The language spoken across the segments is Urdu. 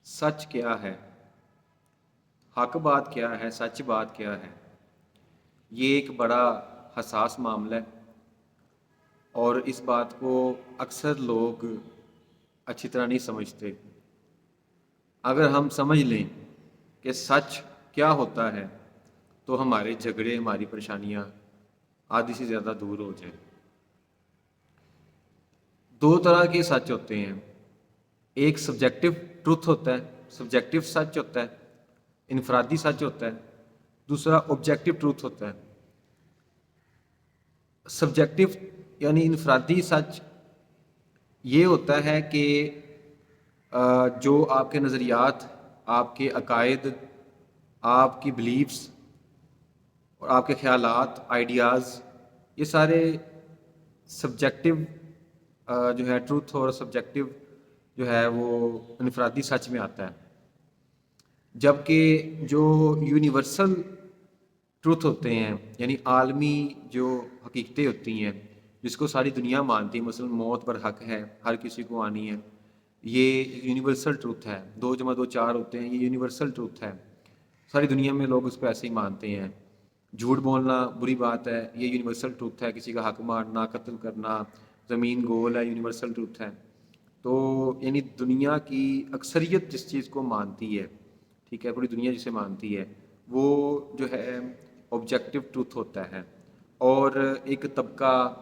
سچ کیا ہے؟ حق بات کیا ہے؟ سچ بات کیا ہے؟ یہ ایک بڑا حساس معاملہ ہے، اور اس بات کو اکثر لوگ اچھی طرح نہیں سمجھتے۔ اگر ہم سمجھ لیں کہ سچ کیا ہوتا ہے تو ہمارے جھگڑے، ہماری پریشانیاں آدھی سے زیادہ دور ہو جائیں۔ دو طرح کے سچ ہوتے ہیں، ایک سبجیکٹو ٹروتھ ہوتا ہے، سبجیکٹو سچ ہوتا ہے، انفرادی سچ ہوتا ہے۔ دوسرا آبجیکٹو ٹروتھ ہوتا ہے۔ سبجیکٹو یعنی انفرادی سچ یہ ہوتا ہے کہ جو آپ کے نظریات، آپ کے عقائد، آپ کی بلیفز اور آپ کے خیالات، آئیڈیاز، یہ سارے سبجیکٹو جو ہے ٹروتھ اور سبجیکٹو جو ہے وہ انفرادی سچ میں آتا ہے۔ جبکہ جو یونیورسل ٹروتھ ہوتے ہیں، یعنی عالمی جو حقیقتیں ہوتی ہیں جس کو ساری دنیا مانتی ہے، مثلا موت پر حق ہے، ہر کسی کو آنی ہے، یہ یونیورسل ٹروتھ ہے۔ 2+2 4 ہوتے ہیں، یہ یونیورسل ٹروتھ ہے، ساری دنیا میں لوگ اس کو ایسے ہی مانتے ہیں۔ جھوٹ بولنا بری بات ہے، یہ یونیورسل ٹروتھ ہے۔ کسی کا حق مارنا، قتل کرنا، زمین گول ہے، یونیورسل ٹروتھ ہے۔ تو یعنی دنیا کی اکثریت جس چیز کو مانتی ہے، ٹھیک ہے، پوری دنیا جسے مانتی ہے، وہ جو ہے آبجیکٹو ٹروتھ ہوتا ہے۔ اور ایک طبقہ،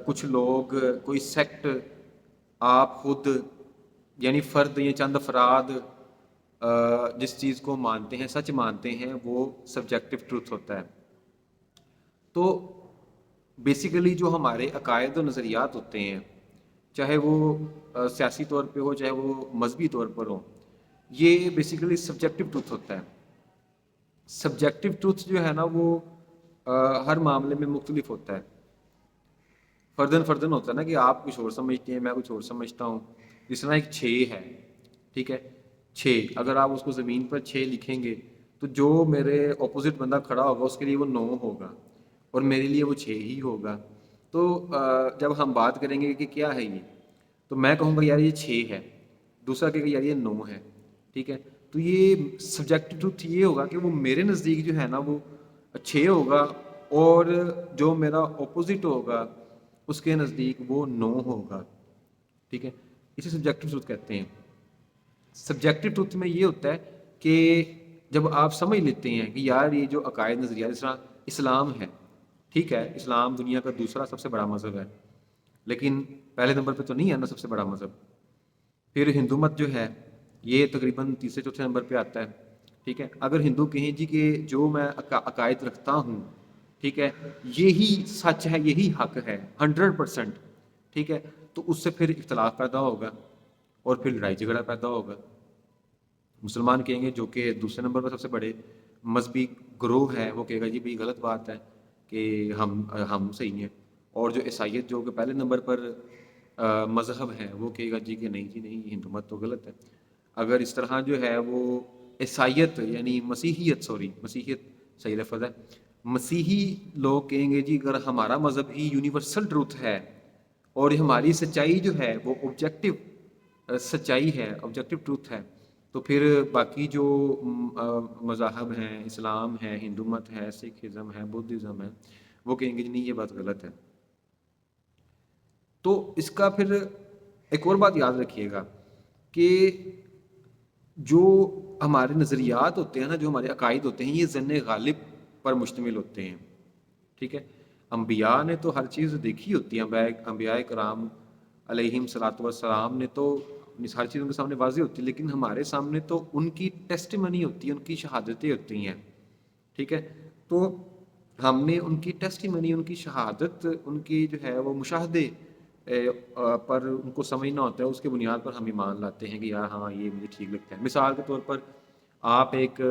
کچھ لوگ، کوئی سیکٹ، آپ خود یعنی فرد یا چند افراد جس چیز کو مانتے ہیں، سچ مانتے ہیں، وہ سبجیکٹو ٹروتھ ہوتا ہے۔ تو بیسیکلی جو ہمارے عقائد و نظریات ہوتے ہیں، چاہے وہ سیاسی طور پہ ہو، چاہے وہ مذہبی طور پر ہو، یہ بیسیکلی سبجیکٹو ٹروتھ ہوتا ہے۔ سبجیکٹو ٹروتھ جو ہے نا وہ ہر معاملے میں مختلف ہوتا ہے، فردن فردن ہوتا ہے نا، کہ آپ کچھ اور سمجھتے ہیں، میں کچھ اور سمجھتا ہوں۔ جس طرح ایک 6 ہے، ٹھیک ہے، 6 اگر آپ اس کو زمین پر 6 لکھیں گے تو جو میرے اپوزٹ بندہ کھڑا ہوگا اس کے لیے وہ 9 ہوگا، اور میرے لیے وہ 6 ہی ہوگا۔ تو جب ہم بات کریں گے کہ کیا ہے یہ، تو میں کہوں گا یار یہ 6 ہے، دوسرا کہے گا یار یہ 9 ہے، ٹھیک ہے۔ تو یہ سبجیکٹ ٹروتھ یہ ہوگا کہ وہ میرے نزدیک جو ہے نا وہ 6 ہوگا، اور جو میرا اپوزٹ ہوگا اس کے نزدیک وہ 9 ہوگا، ٹھیک ہے۔ اسے سبجیکٹو ٹروتھ کہتے ہیں۔ سبجیکٹو ٹروتھ میں یہ ہوتا ہے کہ جب آپ سمجھ لیتے ہیں کہ یار یہ جو عقائد نظریات، جس طرح اسلام ہے، ٹھیک ہے، اسلام دنیا کا دوسرا سب سے بڑا مذہب ہے، لیکن پہلے نمبر پہ تو نہیں ہے نا سب سے بڑا مذہب۔ پھر ہندو مت جو ہے یہ تقریباً تیسرے چوتھے نمبر پہ آتا ہے، ٹھیک ہے۔ اگر ہندو کہیں جی کہ جو میں عقائد رکھتا ہوں، ٹھیک ہے، یہی سچ ہے، یہی حق ہے 100%، ٹھیک ہے، تو اس سے پھر اختلاف پیدا ہوگا اور پھر لڑائی جھگڑا پیدا ہوگا۔ مسلمان کہیں گے، جو کہ دوسرے نمبر پر سب سے بڑے مذہبی گروہ ہے، وہ کہے گا جی بھائی غلط بات ہے کہ ہم صحیح ہیں۔ اور جو عیسائیت جو کہ پہلے نمبر پر مذہب ہے، وہ کہے گا جی کہ نہیں جی نہیں، ہندو مت تو غلط ہے۔ اگر اس طرح جو ہے وہ عیسائیت یعنی مسیحیت صحیح لفظ ہے، مسیحی لوگ کہیں گے جی اگر ہمارا مذہب ہی یونیورسل ٹروتھ ہے اور ہماری سچائی جو ہے وہ آبجیکٹو سچائی ہے، آبجیکٹو ٹروتھ ہے، تو پھر باقی جو مذاہب ہیں، اسلام ہے، ہندو مت ہے، سکھ ازم ہے، بدھ ازم ہے، وہ کہیں گے جی نہیں یہ بات غلط ہے۔ تو اس کا پھر ایک اور بات یاد رکھیے گا کہ جو ہمارے نظریات ہوتے ہیں نا، جو ہمارے عقائد ہوتے ہیں، یہ ظن غالب پر مشتمل ہوتے ہیں، ٹھیک ہے۔ انبیاء نے تو ہر چیز دیکھی ہوتی ہے، انبیاء کرام علیہم صلاۃ والسلام نے تو ہر چیز ان کے سامنے واضح ہوتی ہے، لیکن ہمارے سامنے تو ان کی ٹیسٹیمنی ہوتی ہے، ان کی شہادتیں ہوتی ہیں، ٹھیک ہے۔ تو ہم نے ان کی ٹیسٹیمنی، ان کی شہادت، ان کی جو ہے وہ مشاہدے پر ان کو سمجھنا ہوتا ہے، اس کے بنیاد پر ہم ایمان لاتے ہیں کہ یار ہاں یہ مجھے ٹھیک لگتا ہے۔ مثال کے طور پر آپ ایک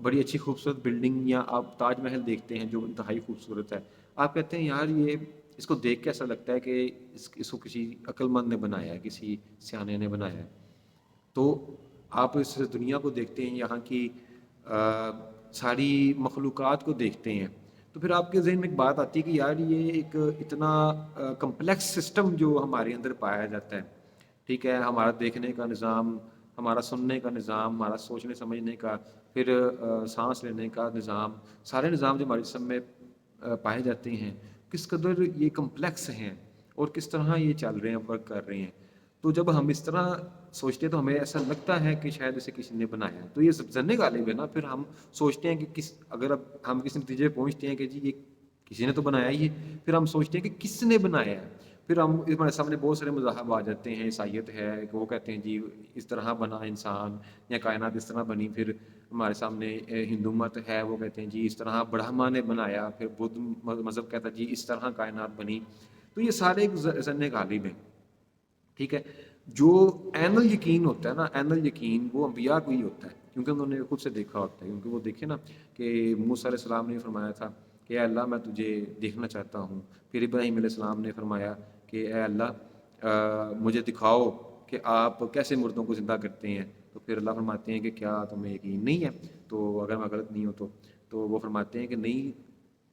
بڑی اچھی خوبصورت بلڈنگ یا آپ تاج محل دیکھتے ہیں جو انتہائی خوبصورت ہے، آپ کہتے ہیں یار یہ اس کو دیکھ کے ایسا لگتا ہے کہ اس کو کسی عقل مند نے بنایا ہے، کسی سیانے نے بنایا ہے۔ تو آپ اس دنیا کو دیکھتے ہیں، یہاں کی ساری مخلوقات کو دیکھتے ہیں، تو پھر آپ کے ذہن میں ایک بات آتی ہے کہ یار یہ ایک اتنا کمپلیکس سسٹم جو ہمارے اندر پایا جاتا ہے، ٹھیک ہے، ہمارا دیکھنے کا نظام، ہمارا سننے کا نظام، ہمارا سوچنے سمجھنے کا، پھر سانس لینے کا نظام، سارے نظام جو ہمارے جسم میں پائے جاتے ہیں کس قدر یہ کمپلیکس ہیں اور کس طرح یہ چل رہے ہیں، ورک کر رہے ہیں. تو جب ہم اس طرح سوچتے ہیں تو ہمیں ایسا لگتا ہے کہ شاید اسے کسی نے بنایا ہے. تو یہ ظن غالب ہے نا. پھر ہم سوچتے ہیں کہ اگر اب ہم کسی نتیجے پہ پہنچتے ہیں کہ جی یہ کسی نے تو بنایا ہی ہے، پھر ہم سوچتے ہیں کہ کس نے بنایا ہے. پھر ہمارے سامنے بہت سارے مذاہب آ جاتے ہیں. عیسائیت ہے کہ وہ کہتے ہیں جی اس طرح بنا انسان یا کائنات اس طرح بنی. پھر ہمارے سامنے ہندو مت ہے، وہ کہتے ہیں جی اس طرح برہما نے بنایا. پھر بدھ مذہب کہتا ہے جی اس طرح کائنات بنی. تو یہ سارے ایک ظن غالب ہیں. ٹھیک ہے. جو عین الیقین ہوتا ہے نا، عین الیقین وہ انبیاء کو ہی ہوتا ہے، کیونکہ انہوں نے خود سے دیکھا ہوتا ہے. کیونکہ وہ دیکھے نا کہ موسیٰ علیہ السلام نے فرمایا تھا کہ اے اللہ میں تجھے دیکھنا چاہتا ہوں. پھر ابراہیم علیہ السلام نے فرمایا کہ اے اللہ مجھے دکھاؤ کہ آپ کیسے مردوں کو زندہ کرتے ہیں. تو پھر اللہ فرماتے ہیں کہ کیا تمہیں یقین نہیں ہے؟ تو اگر میں غلط نہیں ہوں تو وہ فرماتے ہیں کہ نہیں،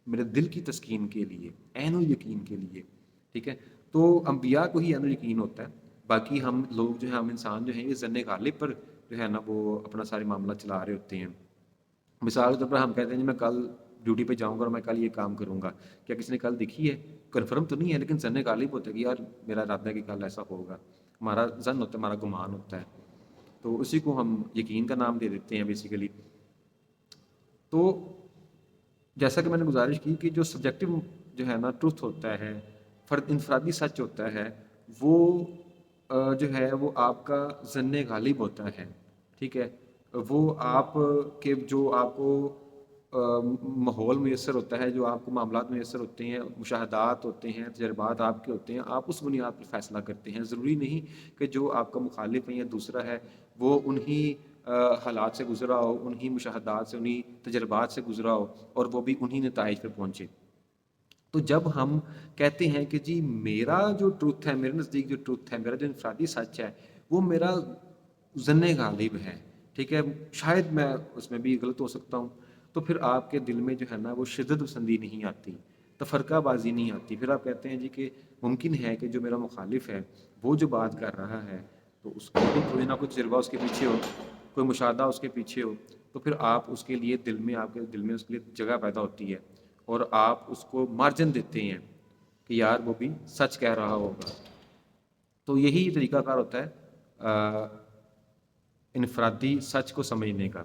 میرے دل کی تسکین کے لیے، عین الیقین کے لیے. ٹھیک ہے. تو انبیاء کو ہی عین الیقین ہوتا ہے. باقی ہم لوگ جو ہیں، ہم انسان جو ہیں، یہ ظن غالب پر جو ہے نا وہ اپنا سارے معاملہ چلا رہے ہوتے ہیں. مثال کے طور پر ہم کہتے ہیں جی میں کل ڈیوٹی پہ جاؤں گا اور میں کل یہ کام کروں گا. کیا کسی نے کل دیکھی ہے؟ کنفرم تو نہیں ہے، لیکن ظن غالب ہوتا ہے کہ یار میرا ارادہ ہے کہ کل ایسا ہوگا. ہمارا ظن ہوتا ہے، ہمارا گمان ہوتا ہے. تو اسی کو ہم یقین کا نام دے دیتے ہیں بیسیکلی. تو جیسا کہ میں نے گزارش کی کہ جو سبجیکٹو جو ہے نا ٹروتھ ہوتا ہے، انفرادی سچ ہوتا ہے، وہ جو ہے وہ آپ کا ظن غالب ہوتا ہے. ٹھیک ہے. وہ آپ کے جو آپ کو ماحول میسر ہوتا ہے، جو آپ کو معاملات میسر ہوتے ہیں، مشاہدات ہوتے ہیں، تجربات آپ کے ہوتے ہیں، آپ اس بنیاد پر فیصلہ کرتے ہیں. ضروری نہیں کہ جو آپ کا مخالف ہے یا دوسرا ہے وہ انہی حالات سے گزرا ہو، انہی مشاہدات سے، انہی تجربات سے گزرا ہو اور وہ بھی انہی نتائج پہ پہنچے. تو جب ہم کہتے ہیں کہ جی میرا جو ٹروتھ ہے، میرے نزدیک جو ٹروتھ ہے، میرا جو انفرادی سچ ہے، وہ میرا ظن غالب ہے. ٹھیک ہے. شاید میں اس میں بھی غلط ہو سکتا ہوں. تو پھر آپ کے دل میں جو ہے نا وہ شدت پسندی نہیں آتی، تفرقہ بازی نہیں آتی. پھر آپ کہتے ہیں جی کہ ممکن ہے کہ جو میرا مخالف ہے وہ جو بات کر رہا ہے تو اس کا بھی کوئی نہ کوئی تجربہ اس کے پیچھے ہو، کوئی مشاہدہ اس کے پیچھے ہو. تو پھر آپ اس کے لیے آپ کے دل میں اس کے لیے جگہ پیدا ہوتی ہے اور آپ اس کو مارجن دیتے ہیں کہ یار وہ بھی سچ کہہ رہا ہوگا. تو یہی طریقہ کار ہوتا ہے انفرادی سچ کو سمجھنے کا.